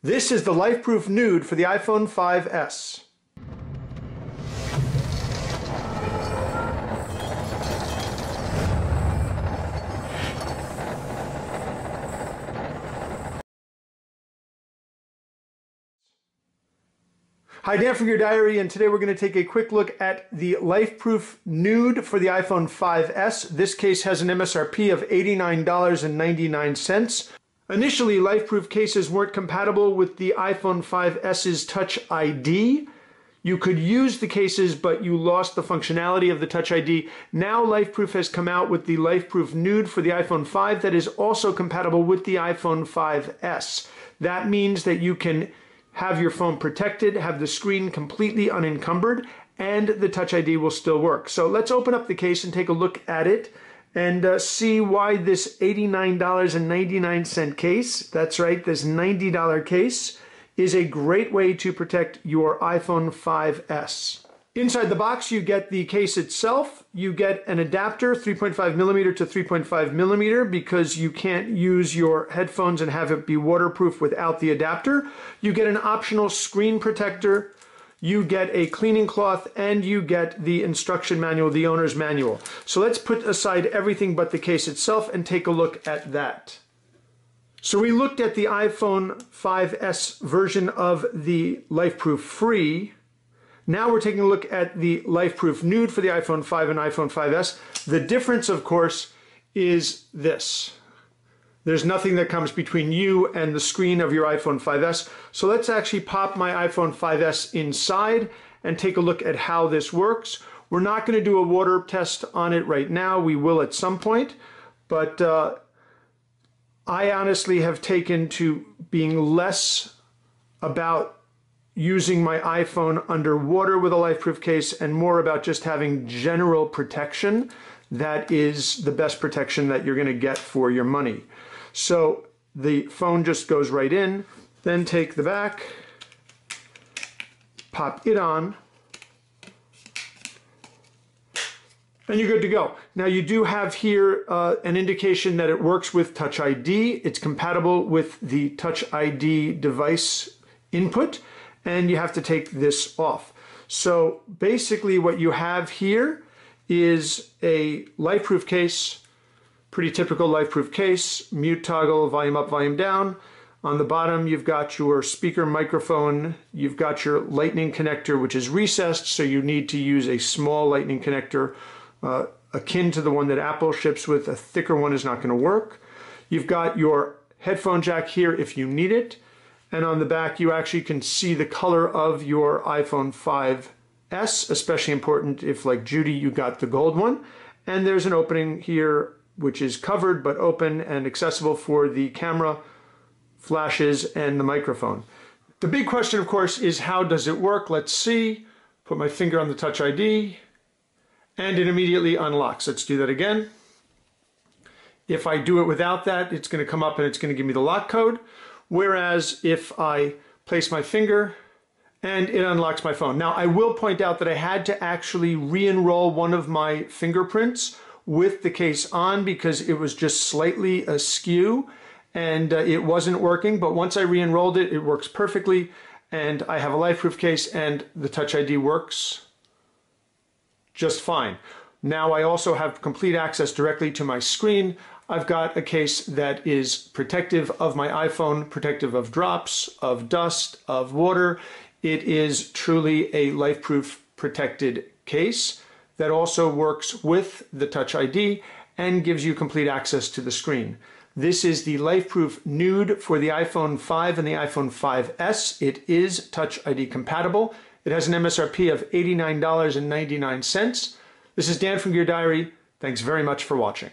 This is the LifeProof Nuud for the iPhone 5S. Hi, Dan from your diary, and today we're going to take a quick look at the LifeProof Nuud for the iPhone 5S. This case has an MSRP of $89.99. Initially, LifeProof cases weren't compatible with the iPhone 5S's Touch ID. You could use the cases, but you lost the functionality of the Touch ID. Now LifeProof has come out with the LifeProof Nuud for the iPhone 5 that is also compatible with the iPhone 5S. That means that you can have your phone protected, have the screen completely unencumbered, and the Touch ID will still work. So let's open up the case and take a look at it and see why this $89.99 case, that's right, this $90 case, is a great way to protect your iPhone 5S. Inside the box, you get the case itself. You get an adapter, 3.5 millimeter to 3.5 millimeter, because you can't use your headphones and have it be waterproof without the adapter. You get an optional screen protector. You get a cleaning cloth, and you get the instruction manual, the owner's manual. So let's put aside everything but the case itself and take a look at that. So we looked at the iPhone 5S version of the LifeProof Free. Now we're taking a look at the LifeProof Nuud for the iPhone 5 and iPhone 5S. The difference, of course, is this. There's nothing that comes between you and the screen of your iPhone 5S. So let's actually pop my iPhone 5S inside and take a look at how this works. We're not going to do a water test on it right now. We will at some point, but I honestly have taken to being less about using my iPhone underwater with a LifeProof case and more about just having general protection. That is the best protection that you're going to get for your money. So the phone just goes right in, then take the back, pop it on, and you're good to go. Now you do have here an indication that it works with Touch ID. It's compatible with the Touch ID device input, and you have to take this off. So basically what you have here is a LifeProof case, pretty typical LifeProof case, mute toggle, volume up, volume down. On the bottom, you've got your speaker microphone. You've got your lightning connector, which is recessed, so you need to use a small lightning connector akin to the one that Apple ships with. A thicker one is not going to work. You've got your headphone jack here if you need it. And on the back, you actually can see the color of your iPhone 5S, especially important if, like Judy, you got the gold one. And there's an opening here which is covered but open and accessible for the camera, flashes, and the microphone. The big question, of course, is how does it work? Let's see. Put my finger on the Touch ID, and it immediately unlocks. Let's do that again. If I do it without that, it's going to come up and it's going to give me the lock code. Whereas if I place my finger and it unlocks my phone. Now I will point out that I had to actually re-enroll one of my fingerprints with the case on because it was just slightly askew and it wasn't working. But once I re-enrolled it, it works perfectly, and I have a LifeProof case and the Touch ID works just fine. Now I also have complete access directly to my screen. I've got a case that is protective of my iPhone, protective of drops, of dust, of water. It is truly a LifeProof protected case that also works with the Touch ID and gives you complete access to the screen. This is the LifeProof Nuud for the iPhone 5 and the iPhone 5S. It is Touch ID compatible. It has an MSRP of $89.99. This is Dan from Your Diary. Thanks very much for watching.